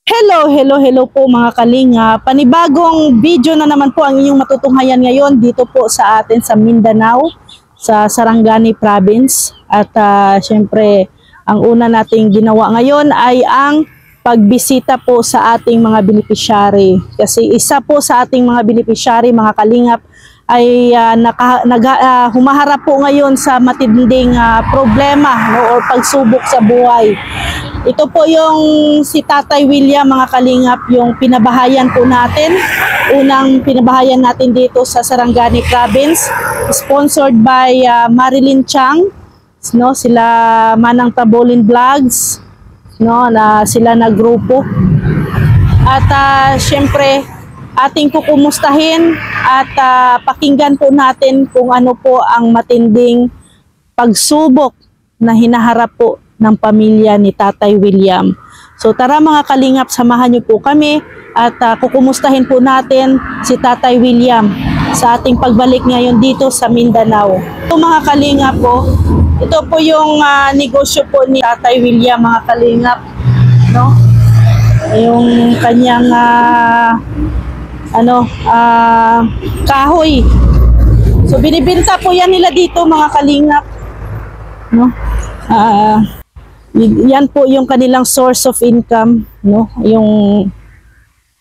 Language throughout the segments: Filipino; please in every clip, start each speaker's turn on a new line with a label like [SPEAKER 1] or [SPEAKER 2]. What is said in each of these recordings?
[SPEAKER 1] Hello po mga kalinga. Panibagong video na naman po ang inyong matutunghayan ngayon dito po sa atin sa Mindanao, sa Sarangani Province. At syempre, ang una nating ginawa ngayon ay ang pagbisita po sa ating mga beneficiary. Kasi isa po sa ating mga beneficiary, mga kalingap, ay humaharap po ngayon sa matinding problema, no, o pagsubok sa buhay. Ito po yung si Tatay William, mga kalingap, yung pinabahayan po natin. Unang pinabahayan natin dito sa Sarangani Province, sponsored by Marilyn Chang, no, sila Manang Tabolin Vlogs, no, na sila na grupo. At syempre, ating kukumustahin at pakinggan po natin kung ano po ang matinding pagsubok na hinaharap po ng pamilya ni Tatay William. So tara mga kalingap, samahan niyo po kami at kukumustahin po natin si Tatay William sa ating pagbalik ngayon dito sa Mindanao. So mga kalingap po, ito po yung negosyo po ni Tatay William, mga kalingap, no? Yung kanyang kahoy. So binibenta po yan nila dito, mga kalingap, no? Yan po yung kanilang source of income, no? Yung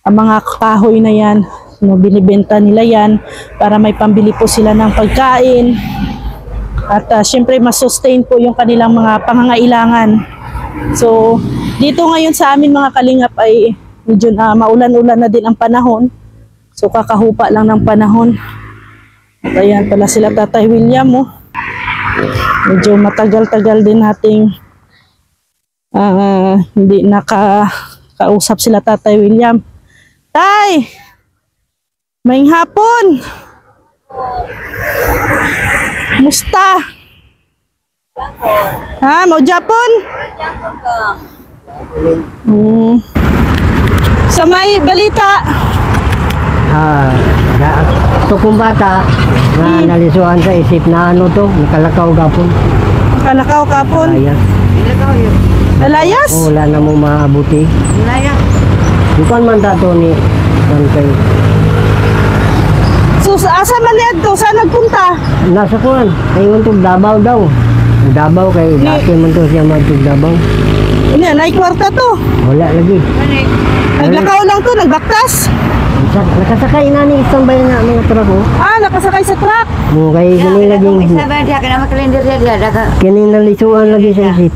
[SPEAKER 1] mga kahoy na yan, no, binibenta nila yan para may pambili po sila ng pagkain at syempre masustain po yung kanilang mga pangangailangan. So dito ngayon sa amin, mga kalingap, ay medyo maulan-ulan na din ang panahon. So kakahupa lang ng panahon. At ayan pala sila Tatay William, oh. Medyo matagal-tagal din nating hindi nakakausap sila Tatay William. Tay! Maing hapon! Musta? Ha? Mau Japon? Sa may balita?
[SPEAKER 2] Ito kong bata na nalisuan sa isip na ano to, nakalakaw kapon.
[SPEAKER 1] Nakalakaw kapon?
[SPEAKER 2] Alayas.
[SPEAKER 1] Alayas?
[SPEAKER 2] Oh, wala na mo maabuti.
[SPEAKER 1] Alayas.
[SPEAKER 2] Bukan man dato ni Bantay.
[SPEAKER 1] So, asa man yan to? Saan nagpunta?
[SPEAKER 2] Nasa kuwan, ayun to Davao daw. Davao kay dati man to siya magtug Davao.
[SPEAKER 1] Ini, naikwarta to.
[SPEAKER 2] Wala lagi.
[SPEAKER 1] Naglakaw lang to, nagbaktas.
[SPEAKER 2] Nakasakay na ni isang bayan na mga truck, oh.
[SPEAKER 1] Nakasakay sa truck.
[SPEAKER 2] Kay kini lagi. Kini nalisuan lagi sa isip.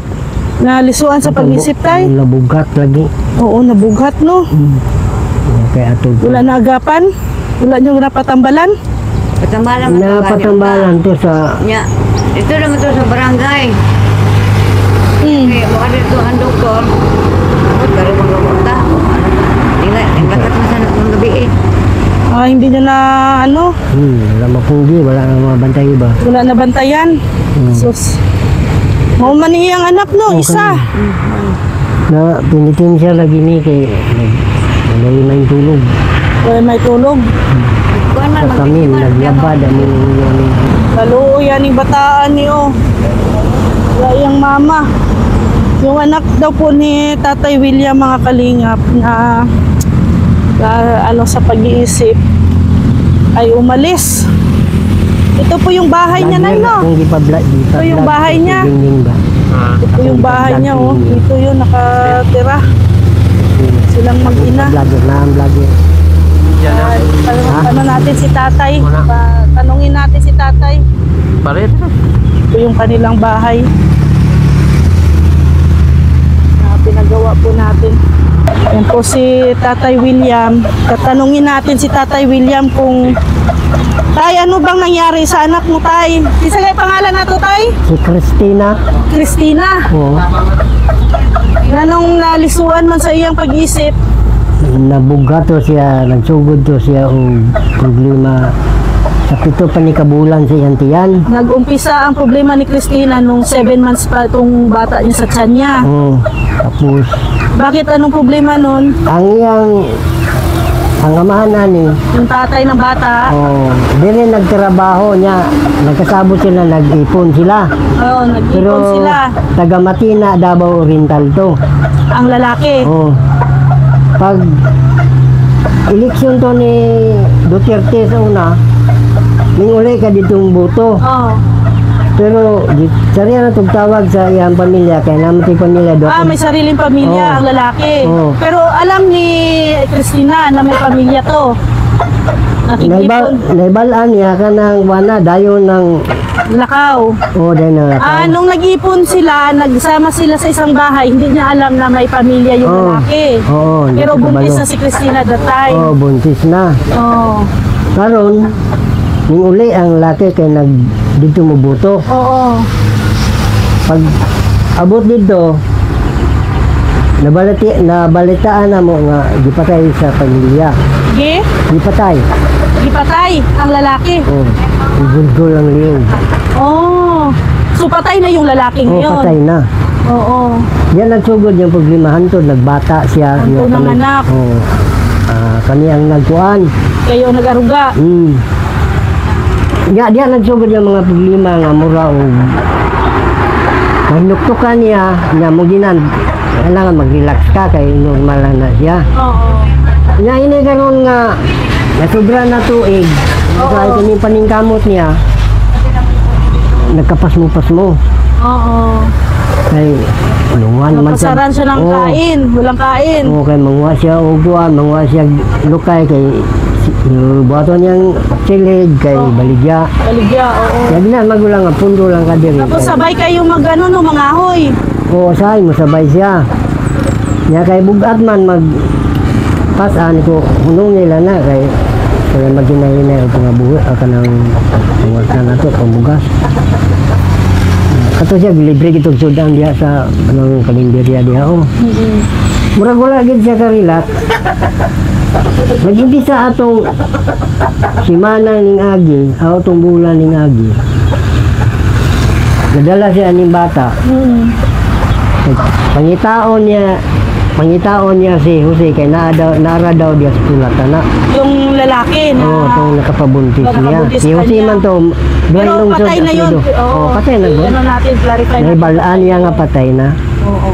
[SPEAKER 1] Nalisuan sa pag-isip, tay?
[SPEAKER 2] Nabugat lagi.
[SPEAKER 1] Oo, nabugat, no?
[SPEAKER 2] Kaya ato.
[SPEAKER 1] Wala na agapan? Wala nyo napatambalan?
[SPEAKER 2] Napatambalan to sa...
[SPEAKER 3] Ya, itu naman to sa barangay. Okay, baka dito ang doktor. Pero magkapunta. Nagbakat mo sana ng gabi eh.
[SPEAKER 1] Hindi niya na ano?
[SPEAKER 2] Wala mapunggi, wala na mabantay ba?
[SPEAKER 1] Wala na bantayan. Sus. Mau man iyang anak, no?
[SPEAKER 2] Okay.
[SPEAKER 1] Isa.
[SPEAKER 2] Na pinitin siya lagi ni kay may tulog.
[SPEAKER 1] May tulog.
[SPEAKER 2] Sa kami, naglabad ang yan.
[SPEAKER 1] Kaluo yan yung bataan niyo. Wala yung mama. Yung anak daw po ni Tatay William, mga kalingap, na sa pag-iisip ay umalis. Ito po yung bahay niya, Nay, no? Ito yung bahay niya. Ito yung bahay niya, oh. Ito yung nakatira. Silang mag-ina. Tanong natin si Tatay. Tanungin natin si Tatay. Ito yung kanilang bahay. Pinagawa po natin. Yan po si Tatay William. Tatanungin natin si Tatay William kung, Tay, ano bang nangyari sa anak mo, Tay? Isa kayo pangalan na to, Tay?
[SPEAKER 2] Si Christina.
[SPEAKER 1] Christina?
[SPEAKER 2] Oo.
[SPEAKER 1] Nanong nalisuan man sa iyang pag-isip?
[SPEAKER 2] Nabugat to siya, nagsugod to siya ang problema. Sa pito pa ni kabulan sa iyang tiyan.
[SPEAKER 1] Nag-umpisa ang problema ni Christina nung 7 months pa itong bata niya sa tiyan niya.
[SPEAKER 2] Oo. Tapos,
[SPEAKER 1] bakit anong problema nun?
[SPEAKER 2] Ang amahan nani,
[SPEAKER 1] Yung tatay ng bata?
[SPEAKER 2] dili nagtrabaho niya, nagkasabot sila, nag-ipon sila.
[SPEAKER 1] Oo, nag-ipon
[SPEAKER 2] Pero
[SPEAKER 1] sila.
[SPEAKER 2] taga Matina, Davao Oriental to.
[SPEAKER 1] Ang lalaki?
[SPEAKER 2] pag eleksyon to ni Duterte sa una, minguli ka ditong boto.
[SPEAKER 1] Oh.
[SPEAKER 2] Pero sariya na tawag sa iyang pamilya, kaya naman si pamilya doon.
[SPEAKER 1] May sariling pamilya
[SPEAKER 2] Oo.
[SPEAKER 1] ang lalaki.
[SPEAKER 2] Oo.
[SPEAKER 1] Pero alam ni Christina na may pamilya to. Nakikipon.
[SPEAKER 2] Naibalaan niya ka ng wana, dayon ng
[SPEAKER 1] Lakaw.
[SPEAKER 2] dahil na
[SPEAKER 1] Nung nag-ipon sila, nagsama sila sa isang bahay, hindi niya alam na may pamilya yung
[SPEAKER 2] Oo.
[SPEAKER 1] lalaki.
[SPEAKER 2] Oo, hindi
[SPEAKER 1] Pero
[SPEAKER 2] ko
[SPEAKER 1] buntis
[SPEAKER 2] kabalo.
[SPEAKER 1] na si Christina that time.
[SPEAKER 2] buntis na.
[SPEAKER 1] Oo.
[SPEAKER 2] Karon, yung uli ang laki kay dito mo buto.
[SPEAKER 1] Oo.
[SPEAKER 2] Pag abot dito, nabalitaan na mo nga gipatay sa pamilya.
[SPEAKER 1] Sige.
[SPEAKER 2] Gipatay.
[SPEAKER 1] Ipatay ang lalaki.
[SPEAKER 2] Gulgul ang liog.
[SPEAKER 1] Oh. So patay na yung lalaki ngayon.
[SPEAKER 2] Patay na.
[SPEAKER 1] Oo.
[SPEAKER 2] Yan nagsugod yung paglimahan to, nagbata siya.
[SPEAKER 1] Hantod ng
[SPEAKER 2] kami-
[SPEAKER 1] anak.
[SPEAKER 2] kami ang nagkuhan.
[SPEAKER 1] Kayo nag-aruga.
[SPEAKER 2] Diya nagsugod yung mga problema nga mura o mahinuktukan niya mo ginan. Kailangan mag-relax ka kay normal lang na siya.
[SPEAKER 1] Oo.
[SPEAKER 2] Nya ini karon nga nasubra na tuig. Kaya kini paningkamot niya. Nagkapas mo.
[SPEAKER 1] Oo.
[SPEAKER 2] Kay luwan man siya.
[SPEAKER 1] Napasaran siya ng kain. Walang kain.
[SPEAKER 2] Kay manguha siya og duwan, manguha siya lukay kay buhaton niyang silid kay baligya.
[SPEAKER 1] Baligya, oo.
[SPEAKER 2] Lagi na magulang nga pundo lang ka diri.
[SPEAKER 1] Tapos sabay kayo mangahoy.
[SPEAKER 2] Sahay mo sabay siya. Nya kay bugat man pasan ko hunong nila na kay kaya maghinay-hinay o pangabuhi kanang pangwarta na to pambugas. Kato siya libre kitog sudan diha sa anong kalendarya diha murag wala gid siya ka-relax. Nag-umpisa atong simana ning agi, atong bulan ning agi. Nadala siya ning bata. Pangitaon niya si Jose kay nara daw diya sa sulatan na.
[SPEAKER 1] Yung lalaki na...
[SPEAKER 2] itong nakapabuntis niya.
[SPEAKER 1] Nakapabuntis
[SPEAKER 2] Si Jose
[SPEAKER 1] kanya.
[SPEAKER 2] man to,
[SPEAKER 1] Pero patay na yun. Oo.
[SPEAKER 2] patay na doon.
[SPEAKER 1] Ano natin, clarify natin.
[SPEAKER 2] Naibalaan niya nga patay na.
[SPEAKER 1] Oo.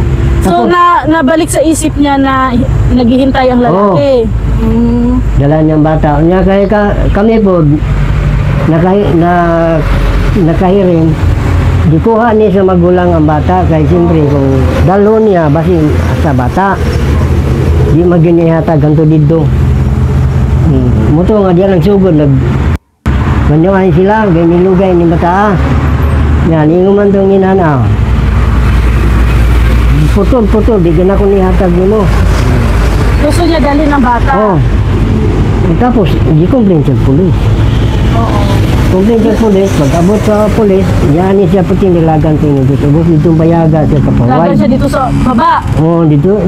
[SPEAKER 1] So, nabalik sa isip niya na naghihintay ang lalaki.
[SPEAKER 2] Dala niyang bata. Niya kay kami po, nakahirin. Di kuha niya sa magulang ang bata kay siyempre kung dalo niya basin sa bata di maginihatag ganto dito. Muto nga diyan nagsugod ganyawan sila kay nilugay ni bata. Yan ingon man tong inana. Putol di gana ko nihatag nimo.
[SPEAKER 1] Gusto niya dalhin ng bata.
[SPEAKER 2] Tapos di complain sa pulis. Complain sa pulis, pag-abot sa pulis, yan siya puti nilagan tingin dito. Dito bayaga siya kapaway.
[SPEAKER 1] Laban siya dito sa baba.
[SPEAKER 2] Dito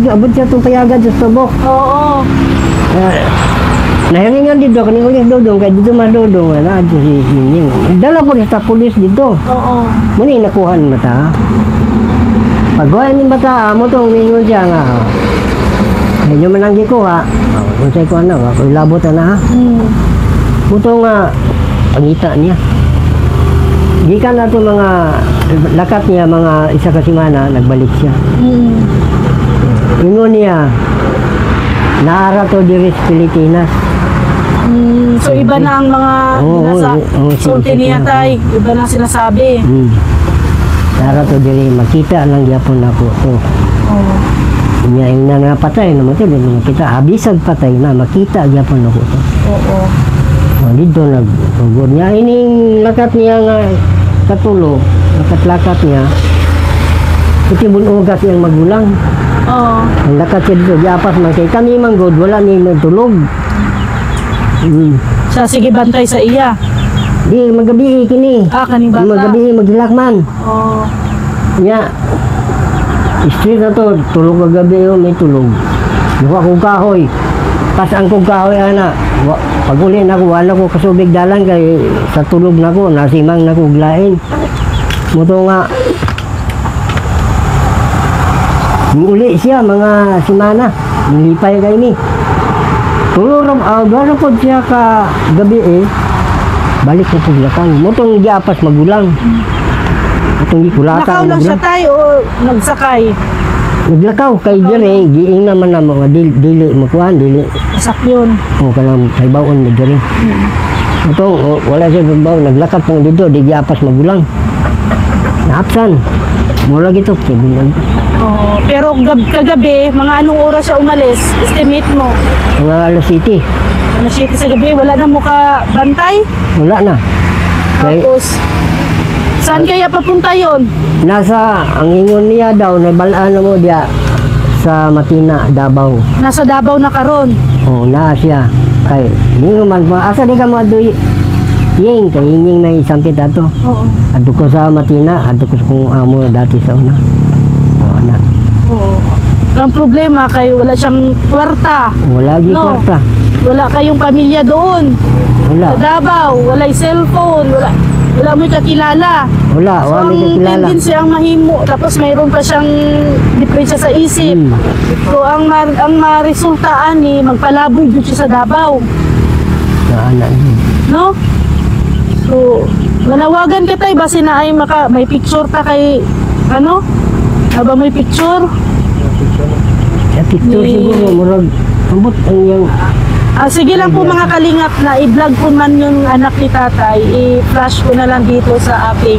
[SPEAKER 2] abot siya itong payagan sa tubok.
[SPEAKER 1] Oo.
[SPEAKER 2] Nahiringan dito, kaning ulit dodong, kaya dito madodong, dito si Sining. Dala po sa pulis dito.
[SPEAKER 1] Oo.
[SPEAKER 2] Muna yung nakuhan mata. Pagkuhan yung bata, mo itong mingon siya nga. Medyo man ang gikuha. Kung sa'yo ko ano, kung labot na ha. Ito nga, pangita niya. Gikan na itong mga lakat niya, mga isa kasimana, nagbalik siya. Ingon niya, naara to diri sa Pilipinas.
[SPEAKER 1] So iba na ang mga nasa sulti niya tay. Iba na sinasabi.
[SPEAKER 2] Naara to diri, makita lang yapon ako to. Niya yung napatay naman ito, makita, habisag patay na, makita yapon ako to. Dito nag-ugod niya. Ining lakat niya nga katulo, lakat-lakat niya. Iti bunugas niyang magulang. Ang lakat siya dito, diapas man kay kami manggod, wala ni magtulog.
[SPEAKER 1] Siya sige bantay sa iya.
[SPEAKER 2] Di magabi kini.
[SPEAKER 1] Kaning bata.
[SPEAKER 2] Magabi maghilakman. Nya. Street na to, tulog kagabi may tulog. Duha kong kahoy. Pasang kong kahoy ana. Pag uli na ko, wala ko kasubig dalan kay sa tulog na ko, nasimang na ko glain. Muto nga. Uli siya mga simana. Nilipay kay ni. Tulog na po siya ka gabi balik ko paglakan. Mutong giapas magulang. Itong gikulata.
[SPEAKER 1] Nakaw lang siya tayo o nagsakay?
[SPEAKER 2] Naglakaw kay dire, giing naman na mga dili makuhan, dili.
[SPEAKER 1] Sak yun.
[SPEAKER 2] O kanang saybawon ni dire. Ito, wala siya sabaw, naglakad pong dito, di giapas magulang. Naapsan. Mula gito, kibinan.
[SPEAKER 1] Oh, pero kagabi, mga anong oras siya umalis? Estimate mo.
[SPEAKER 2] Mga alas city,
[SPEAKER 1] Ano siya sa gabi, wala na muka bantay?
[SPEAKER 2] wala na. Kay,
[SPEAKER 1] Tapos, saan kaya papunta yon?
[SPEAKER 2] nasa, ang ingon niya daw, nabalaan mo diya sa Matina, Davao.
[SPEAKER 1] Nasa Davao na karon.
[SPEAKER 2] O, naa siya. Kay, hindi man, asa di ka mo adoy, ying, kay ying na isang kita to.
[SPEAKER 1] Oo.
[SPEAKER 2] Adto ko sa Matina, adto ko sa kung amo dati sa una. O, na.
[SPEAKER 1] Oo. Ang problema kay wala siyang kwarta.
[SPEAKER 2] Wala gi
[SPEAKER 1] No.
[SPEAKER 2] kwarta.
[SPEAKER 1] Wala kayong pamilya doon.
[SPEAKER 2] Wala.
[SPEAKER 1] Sa Davao, wala cellphone, wala mo kakilala.
[SPEAKER 2] Wala,
[SPEAKER 1] So,
[SPEAKER 2] wala
[SPEAKER 1] ang
[SPEAKER 2] may kilala.
[SPEAKER 1] tendency ang mahimo, tapos mayroon pa siyang depresya sa isip. So, ang maresultaan ni magpalaboy dito siya sa Davao.
[SPEAKER 2] Sa anak niya.
[SPEAKER 1] No? So, manawagan ka tayo, basi na ay may picture ta kay, ano? Haba may picture?
[SPEAKER 2] Sa picture
[SPEAKER 1] Ni-
[SPEAKER 2] siguro, murag, ambot ang yung,
[SPEAKER 1] Sige lang po mga kalingap na i-vlog ko man yung anak ni tatay, i-flash ko na lang dito sa aking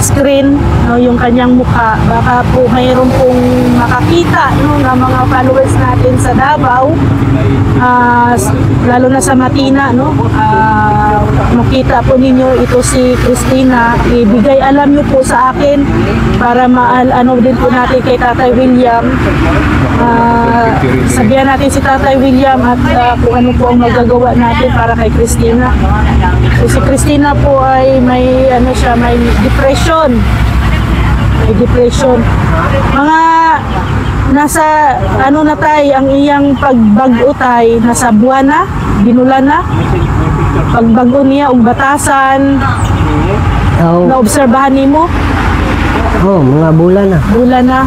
[SPEAKER 1] screen, no, yung kanyang mukha. Baka po mayroon pong makakita, no, ng mga followers natin sa Davao, lalo na sa Matina, no. Makita po ninyo ito si Christina. Ibigay alam niyo po sa akin para ano din po natin kay Tatay William. Sabihan natin si Tatay William at kung ano po ang magagawa natin para kay Christina. So si Christina po ay may ano siya, may depression. May depression. Mga nasa ano na tay, ang iyang pagbago tay, nasa buwan na, binulan na. Pagbago niya og batasan,
[SPEAKER 2] oh,
[SPEAKER 1] naobserbahan nimo,
[SPEAKER 2] mga bulan na.
[SPEAKER 1] bulan na.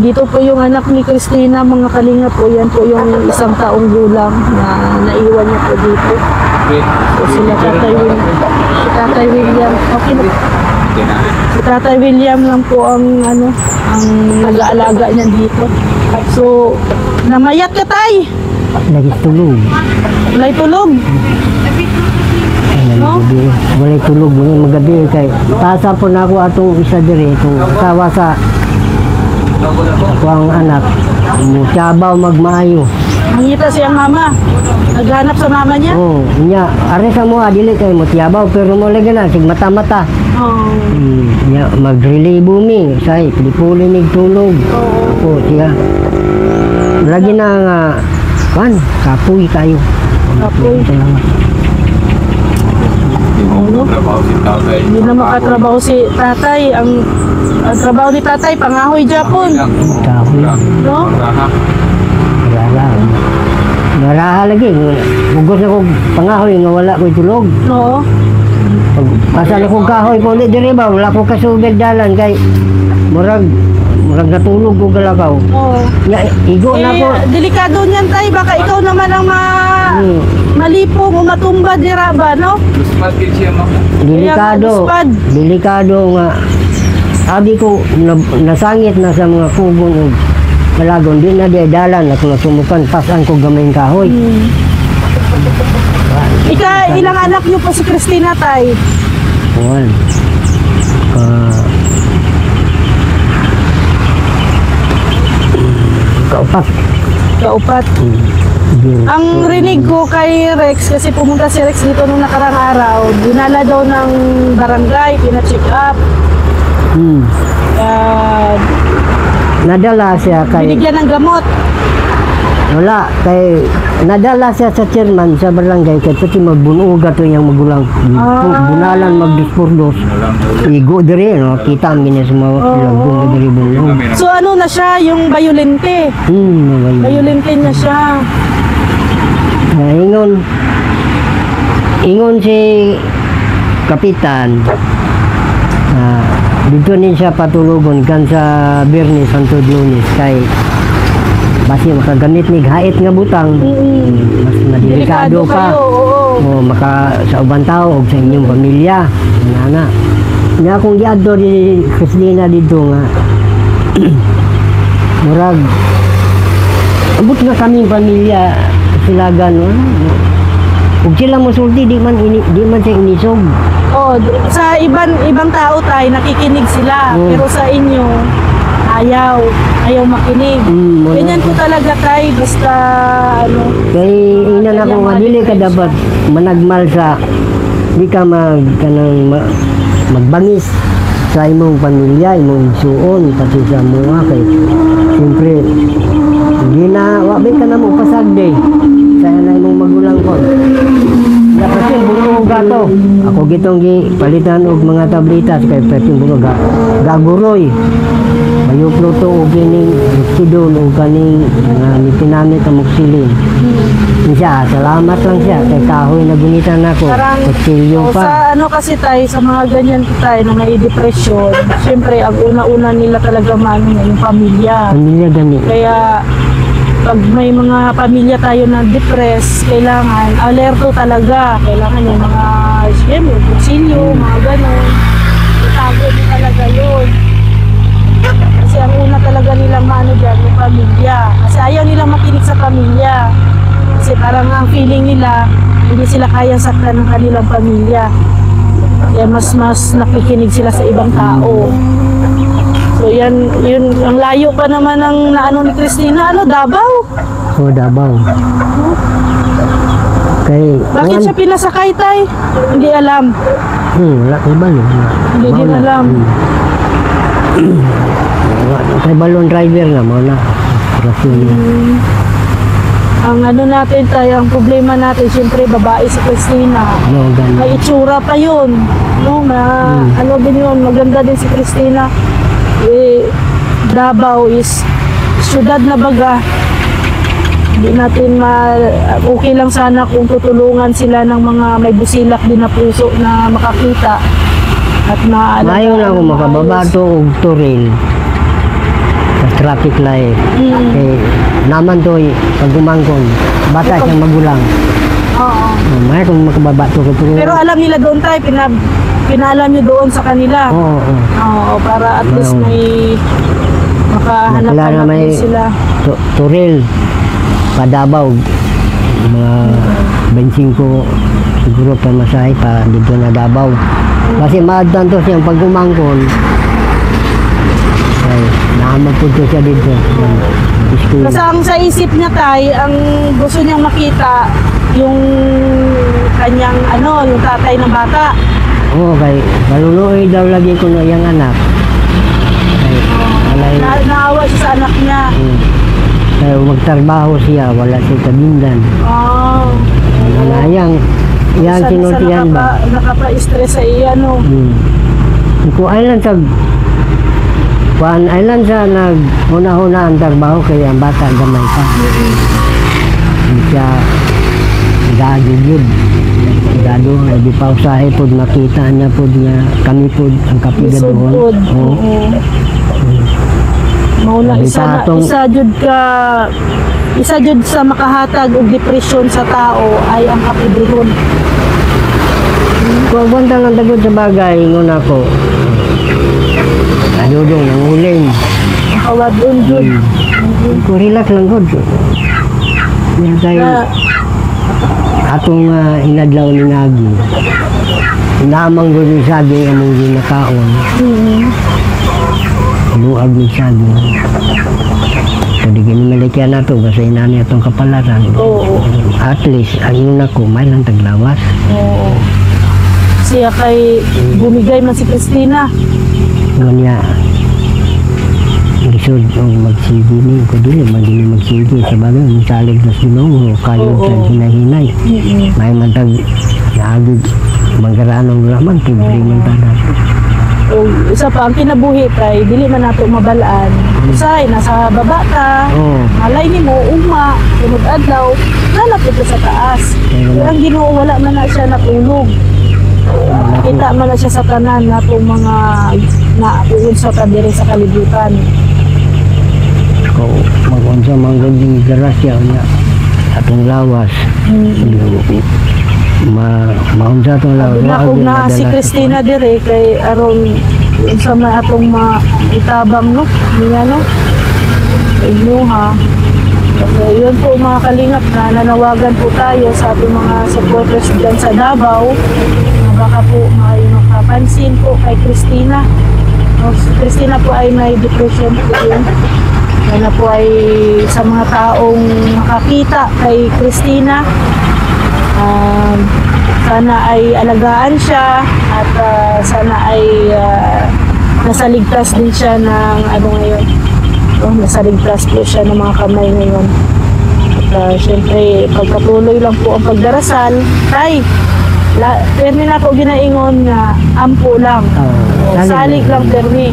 [SPEAKER 1] Dito po yung anak ni Christina, mga kalinga po. Yan po yung 1 taong gulang na naiwan niya po dito. So sila Tatay William. Okay na. Si Tatay William lang po ang ang nag-aalaga niya dito. So, namayat ka tay.
[SPEAKER 2] Lagi tulog.
[SPEAKER 1] Walay tulog. No?
[SPEAKER 2] Wala tulog, wala magabi kay tasa po na ako atong isa dire itong asawa sa ako ang anak mo tiyabaw magmaayo.
[SPEAKER 1] Mangita siyang mama. Naghanap sa mama niya.
[SPEAKER 2] Oh, nya are sa mo dili kay mo tiyabaw pero mo lagi na sig mata-mata.
[SPEAKER 1] Oh.
[SPEAKER 2] Nya mag-relay booming say pili nig tulog. Ako siya. Lagi na nga kapoy kayo.
[SPEAKER 1] Kapoy. Ano? Hindi na makatrabaho si tatay. Ang trabaho ni tatay, pangahoy Japon.
[SPEAKER 2] Kapoy.
[SPEAKER 1] No?
[SPEAKER 2] Naraha lagi. Bugos ako pangahoy nga wala ko'y tulog.
[SPEAKER 1] No?
[SPEAKER 2] Pasal akong kahoy ko ulit diri ba, wala ko kasubig dalan kay murag natulog ko galakaw.
[SPEAKER 1] Oo.
[SPEAKER 2] Ya, igo na ko.
[SPEAKER 1] Delikado niyan tay. Baka ikaw naman ang malipong o matumba dira ba, no?
[SPEAKER 2] Delikado.
[SPEAKER 1] Kaya,
[SPEAKER 2] Delikado nga. Sabi ko, nasangit na sa mga kugon o kalagon. Di na di dalan. Ako nasumukan, pasan ko gamayng kahoy.
[SPEAKER 1] Ilang anak niyo po si Christina tay?
[SPEAKER 2] Kuwan. Kaupat.
[SPEAKER 1] Kaupat. Ang rinig ko kay Rex, kasi pumunta si Rex dito nung nakarang araw, dinala daw ng barangay, pina-check up.
[SPEAKER 2] Nadala siya kay...
[SPEAKER 1] Binigyan ng gamot.
[SPEAKER 2] Wala, kay nadala siya sa chairman sa barangay kay pati magbunuga to yung magulang. Bunalan magdispordos. Igo diri no, kita ang ginis mo lagbong diri bunong.
[SPEAKER 1] So ano na siya, yung bayolente. Bayolente na siya.
[SPEAKER 2] Ingon si kapitan dito din siya patulugon kan sa Birni Santo Lunes kay basi makagamit ni hait nga butang. Mas nadelikado pa.
[SPEAKER 1] Kayo, oo.
[SPEAKER 2] O maka sa ubang tao o sa inyong pamilya. Nana. Nga akong giadto di Christina dito nga. Murag abot na kaming pamilya sila ganon. Ug sila mosulti di man siya inisog.
[SPEAKER 1] Oh, sa ibang tao tayo nakikinig sila, pero sa inyo ayaw makinig. Ganyan po talaga tayo, basta ano.
[SPEAKER 2] Kay ina na ko nga dili ka dapat managmal sa di ka magbangis sa imong pamilya, imong suon pati sa mga kay siyempre hindi na wabay ka na mo pasagde sa na imong magulang ko. Dapat yung buto gato. Ako gitong palitan og mga tablitas kay pwedeng buto gaguroy. Mayuplo to og kining sidol og kaning nitinamit ang muksilin. Siya, salamat lang siya kay kahoy na gunitan ako. Kutsilyo pa.
[SPEAKER 1] Sa ano kasi tayo, sa mga ganyan tayo na may depression, siyempre ang una-una nila talaga yung pamilya.
[SPEAKER 2] Pamilya gani.
[SPEAKER 1] Kaya pag may mga pamilya tayo na depressed, kailangan alerto talaga. Kailangan yung mga siyempre, kutsilyo, mga ganon. Itago mo talaga yun. Kasi ang una talaga nilang dyan, yung pamilya. Kasi ayaw nilang makinig sa pamilya. Kasi parang ang feeling nila, hindi sila kaya saktan ng kanilang pamilya. Kaya mas nakikinig sila sa ibang tao. So yun, ang layo pa naman ng naano ni Christina, Davao?
[SPEAKER 2] O, Davao. Kay,
[SPEAKER 1] Bakit siya pinasakay, tay? Hindi alam.
[SPEAKER 2] Wala kay balon.
[SPEAKER 1] Hindi din alam.
[SPEAKER 2] Kay balon driver nga mo na.
[SPEAKER 1] Ang ano natin tayo, ang problema natin, siyempre babae si Christina.
[SPEAKER 2] No,
[SPEAKER 1] May itsura pa yun. No, ano din yun, maganda din si Christina. Davao is syudad na baga. Hindi natin okay lang sana kung tutulungan sila ng mga may busilak din na puso na makakita at
[SPEAKER 2] Mayo na ako makababa to og turil sa traffic light. Kay naman to pag gumangkon bata siyang magulang.
[SPEAKER 1] Oo.
[SPEAKER 2] May kung makababa to ko
[SPEAKER 1] Pero alam nila doon tayo, pinaalam nyo doon sa kanila. Oo, para at least may makahanap din sila.
[SPEAKER 2] Turil, Padabaw, mga bensing ko siguro pamasahe pa dito na Davao. Kasi maadtan to siyang pag gumangkon. Ay, naamag po to siya dito.
[SPEAKER 1] Kasi ang sa isip niya ang gusto niyang makita yung kanyang yung tatay ng bata.
[SPEAKER 2] Oo, kay maluluoy daw lagi ko na yung anak.
[SPEAKER 1] Naawa siya sa anak niya.
[SPEAKER 2] Kaya magtrabaho siya, wala siya kabindan. Yang sinultihan ba?
[SPEAKER 1] Nakapa-stress sa iya, no?
[SPEAKER 2] Kung ay lang sa nag-una-una ang trabaho kaya ang bata gamay pa. Hindi siya gagigid. Gado, di pa usahe po makita niya po niya kami po ang kapigadoon.
[SPEAKER 1] Mauna isa jud sa makahatag og depresyon sa tao ay ang kapigadoon.
[SPEAKER 2] Kung buntang ang tagod sa bagay ngun ako. Adudong ang uling.
[SPEAKER 1] Kawadon jud.
[SPEAKER 2] Ko relax lang gud. Yan tayo. Atong inadlaw ni Nagi. Inamang gud ni Sagi among ginakaon. Luag ni Sagi. So di gani malikyan nato kasi inani atong kapalaran. At least ang una ko may lang taglawas.
[SPEAKER 1] Siya kay bumigay man si Christina.
[SPEAKER 2] Ngunya. Lisod ang magsigi ni ko dili magili magsigi sa bagay ang salig na Ginoo kayo sa hinahinay. May mantag naagid manggaraan ng laman tibre man tanan.
[SPEAKER 1] Isa pa ang kinabuhi tay dili man nato mabalaan. Usay nasa baba ta. Malay nimo ugma sunod adlaw nalapit sa taas. Pero ang Ginoo wala man na siya natulog. Kita man na siya sa tanan natong mga nauunsa ta diri sa kalibutan.
[SPEAKER 2] Mag-unsa man gud grasya niya atong lawas. maunsa to lang.
[SPEAKER 1] Binakog na si Christina dire kay aron sa may atong itabang no. Niya no. Inuha. So, yun po mga kalingap na nanawagan po tayo sa ating mga supporters dyan sa Davao na baka po may makapansin po kay Christina. Si Christina po ay may depression po yun. Kaya po ay sa mga taong makakita kay Christina, sana ay alagaan siya at sana ay nasa ligtas din siya ng ano ngayon. Nasa ligtas po siya ng mga kamay ngayon. At syempre, pagpatuloy lang po ang pagdarasal. Tay, permi na po ginaingon na ampo lang. Salig lang permi.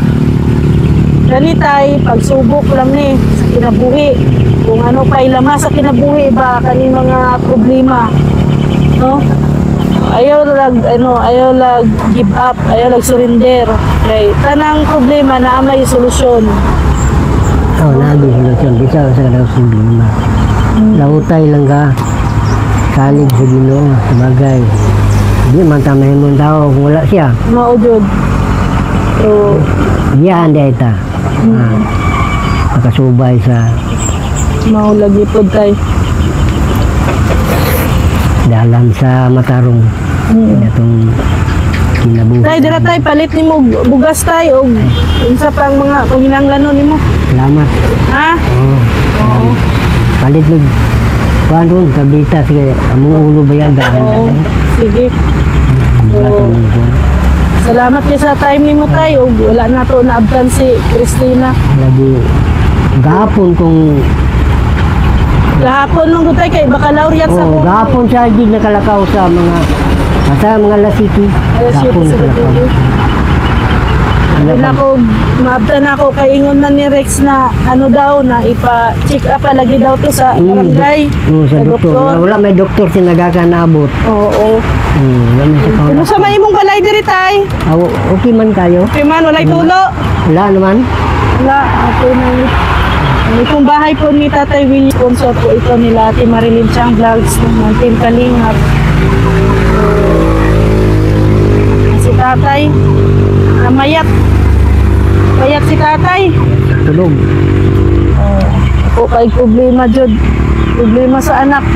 [SPEAKER 1] Dali tay, pagsubok lang ni sa kinabuhi. Kung ano pa ilama sa kinabuhi ba kaning mga problema. No? Ayaw lag give up, ayaw lag surrender. Kay tanang problema na may solusyon.
[SPEAKER 2] Nabi solusyon bisa sa kanang problema. Lautay lang ka. Salig sa Ginoo sabagay. Di man tamahin mo tao kung wala siya.
[SPEAKER 1] Maudod. So,
[SPEAKER 2] diyan day ta. Makasubay sa
[SPEAKER 1] maulagi po tay.
[SPEAKER 2] dalan sa Matarong. Itong kinabuhi.
[SPEAKER 1] Tay, dira tay, palit ni mo bugas tay o unsa pang mga panginanglanon nimo.
[SPEAKER 2] Salamat.
[SPEAKER 1] Ha?
[SPEAKER 2] Oo. Palit mo kuan ron kabita sige among ulo ba yan dahan.
[SPEAKER 1] Oo. Sige. Salamat kayo sa time ni mo tayo. Wala na to naabtan si Christina.
[SPEAKER 2] Lagi gahapon kung
[SPEAKER 1] Gahapon nung tayo kay baccalaureate sa
[SPEAKER 2] oh, gahapon siya di nakalakaw sa mga lasiki. Gahapon nakalakaw.
[SPEAKER 1] Hindi na ako, maabtan ako kay ingon na ni Rex na ano daw na ipa-check up lagi daw to sa barangay.
[SPEAKER 2] Sa doktor. Wala may doktor sinagakanabot.
[SPEAKER 1] Oo. Ano sa may imong balay diri tay?
[SPEAKER 2] Okay man kayo?
[SPEAKER 1] Okay man, walay tulo.
[SPEAKER 2] Wala naman?
[SPEAKER 1] Wala, okay na. Itong bahay po ni Tatay Willie, sponsor po ito nila Ate Marilyn Chang Vlogs ng Team Kalingap. Si Tatay, mayat. Mayat si Tatay.
[SPEAKER 2] Tulog.
[SPEAKER 1] Ako kay problema jud. Problema sa anak.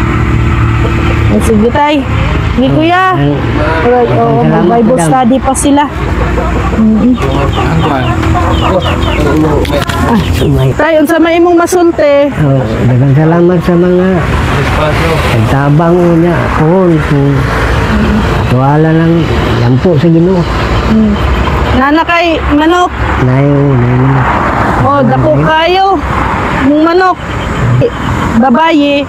[SPEAKER 1] Sige tay. Ni kuya. Alright, Bible study pa sila. Tay, unsa may imong masulti?
[SPEAKER 2] Daghang salamat sa mga nagtabang niya kung tuwala lang lampo sa Ginoo.
[SPEAKER 1] Nana kay manok.
[SPEAKER 2] Nayo.
[SPEAKER 1] Oh, dako kayo. Mong manok. Babaye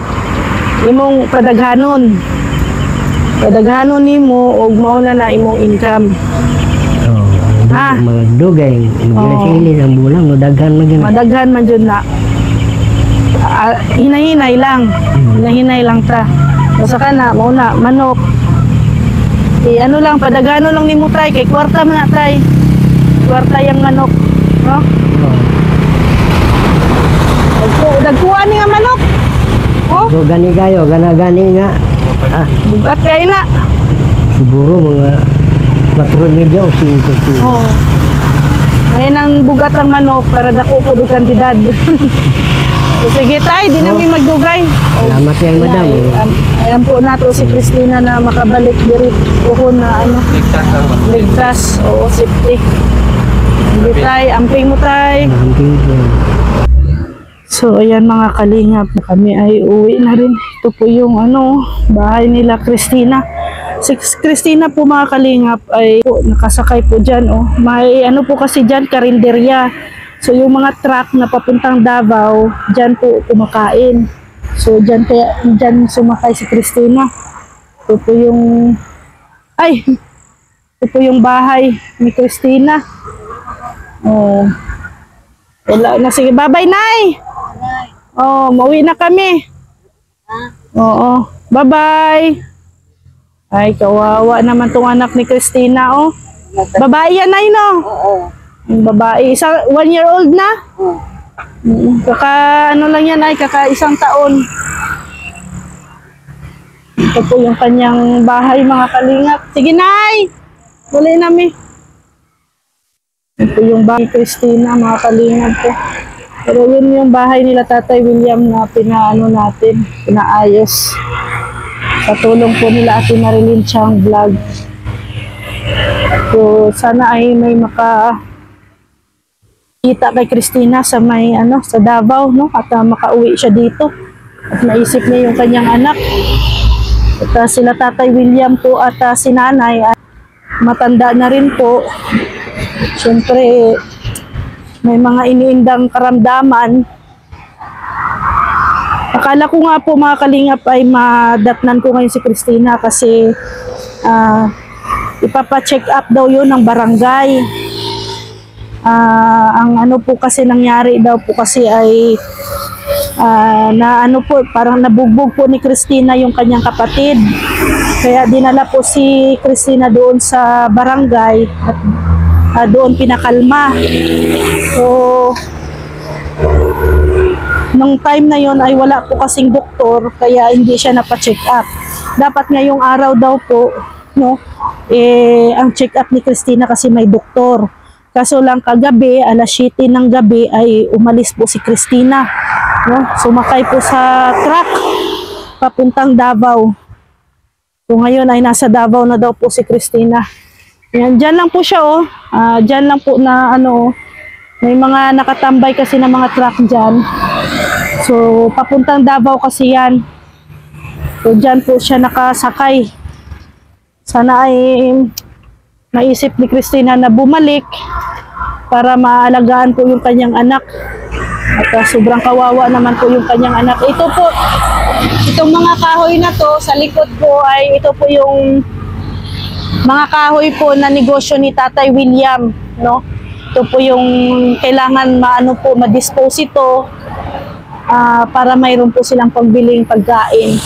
[SPEAKER 1] imong padaghanon. Padaghanon nimo og mao na imong income.
[SPEAKER 2] Mga dugay, magilasilis ang bulang, madaghan man yun.
[SPEAKER 1] Madaghan man jud na. Hinahinay lang. Hinahinay lang ta. Basta ka na, mauna, manok. Ano lang, padagano lang ni mo tay, kay kwarta man na tay. Kwarta yung manok. No? Dagkuha ni nga manok. Oh?
[SPEAKER 2] So, gani kayo, gani nga.
[SPEAKER 1] Bugat kayo na.
[SPEAKER 2] Siguro mga 4 medyo o 5.
[SPEAKER 1] Oo. Ngayon ang bugat ang manok para dako ko do kantidad. So, sige tay, di namin magdugay.
[SPEAKER 2] Salamat yan, madam.
[SPEAKER 1] Ayan po nato si Christina na makabalik diri kuhon na ano. Ligtas. Oo, safety. Hindi tay, amping mo tay.
[SPEAKER 2] Amping po.
[SPEAKER 1] So, ayan mga kalingap. Kami ay uwi na rin. Ito po yung bahay nila Christina. Si Christina po mga kalingap ay nakasakay po dyan. May po kasi dyan, karinderya. So yung mga truck na papuntang Davao, dyan po kumakain. So dyan sumakay si Christina. Ito po yung bahay ni Christina. Oh. Wala na, sige, bye-bye Nay. Oh, mauwi na kami. Oo. Bye-bye. Ay, kawawa naman tong anak ni Christina, oh. Babae yan, Nay, no?
[SPEAKER 3] Oo.
[SPEAKER 1] Babae. 1-year-old na?
[SPEAKER 3] Oo.
[SPEAKER 1] Kaka, lang yan, Nay, kaka 1 taon. Ito po yung kanyang bahay, mga kalingap. Sige, Nay! Muli namin. Ito yung bahay ni Christina, mga kalingap po. Pero yun yung bahay nila Tatay William na pinaayos. Sa tulong po nila Ate Marilyn Chang Vlog. So, sana ay may kita kay Christina sa sa Davao, no? At makauwi siya dito. At naisip niya yung kanyang anak. At sila Tatay William po at si Nanay ay matanda na rin po. Siyempre, may mga iniindang karamdaman. Akala ko nga po, mga kalingap, ay madatnan ko ngayon si Christina kasi ipapa-check up daw yun ng barangay. Ang ano po kasi nangyari daw po kasi ay parang nabugbog po ni Christina yung kanyang kapatid. Kaya dinala po si Christina doon sa barangay at doon pinakalma. So, nung time na yon ay wala po kasing doktor, kaya hindi siya napa-check up. Dapat ngayong araw daw po, no, ang check up ni Christina kasi may doktor. Kaso lang kagabi, alas 7 ng gabi ay umalis po si Christina, no? Sumakay po sa truck papuntang Davao. So ngayon ay nasa Davao na daw po si Christina. Yan, dyan lang po siya, oh. Dyan lang po na may mga nakatambay kasi na mga truck dyan. So, papuntang Davao kasi yan. So, dyan po siya nakasakay. Sana ay maisip ni Christina na bumalik para maalagaan po yung kanyang anak. At sobrang kawawa naman po yung kanyang anak. Ito po, itong mga kahoy na to, sa likod po ay ito po yung mga kahoy po na negosyo ni Tatay William, no? Ito po yung kailangan ma-dispose ito para mayroon po silang pambiling pagkain.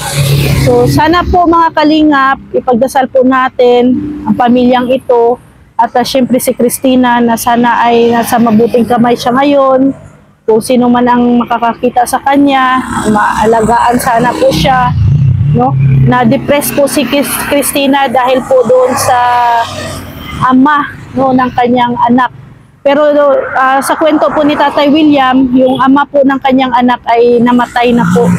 [SPEAKER 1] So sana po, mga kalingap, ipagdasal po natin ang pamilyang ito at syempre si Christina na sana ay nasa mabuting kamay siya ngayon. Kung sino man ang makakakita sa kanya, maalagaan sana po siya, no? Na-depress po si Christina dahil po doon sa ama, no, ng kanyang anak. Pero sa kwento po ni Tatay William, yung ama po ng kanyang anak ay namatay na po.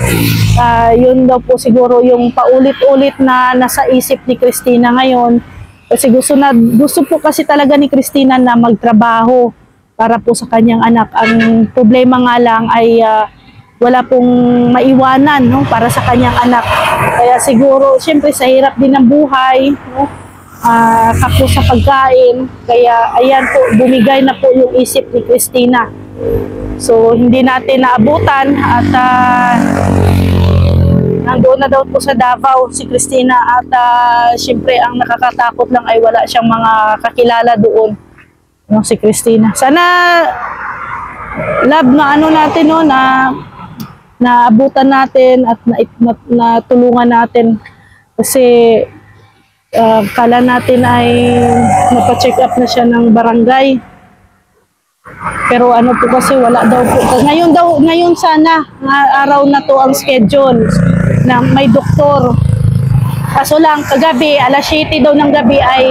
[SPEAKER 1] Yun daw po siguro yung paulit-ulit na nasa isip ni Christina ngayon. Kasi gusto po kasi talaga ni Christina na magtrabaho para po sa kanyang anak. Ang problema nga lang ay wala pong maiwanan, no, para sa kanyang anak. Kaya siguro, siyempre sa hirap din ng buhay, no, kapos sa pagkain, kaya ayan po, bumigay na po yung isip ni Christina. So hindi natin naabutan at nandoon na daw po sa Davao si Christina at siyempre ang nakakatakot lang ay wala siyang mga kakilala doon, no, si Christina. Sana love na natin, no, na naabutan natin at natulungan natin kasi kala natin ay napacheck up na siya ng barangay. Pero po kasi wala daw po. Ngayon sana, araw na to ang schedule na may doktor. Kaso lang, kagabi, alas 7 daw ng gabi ay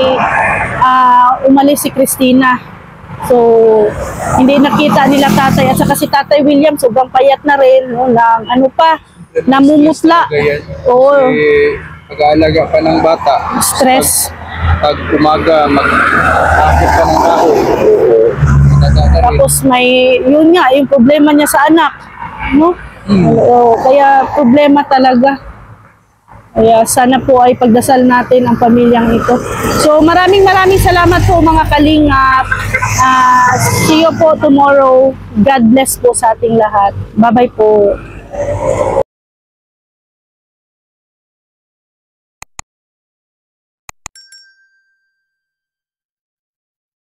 [SPEAKER 1] umalis si Christina. So, hindi nakita nila tatay. At saka si Tatay William, sobrang payat na rin. No, namumutla. Oo.
[SPEAKER 4] Mag-aalaga pa ng bata.
[SPEAKER 1] Stress.
[SPEAKER 4] Pag umaga, mag-akit pa ng tao.
[SPEAKER 1] Tapos yun nga, yung problema niya sa anak. No? Kaya problema talaga. Kaya sana po ay pagdasal natin ang pamilyang ito. So maraming salamat po, mga kalingap. See you po tomorrow. God bless po sa ating lahat. Bye-bye po.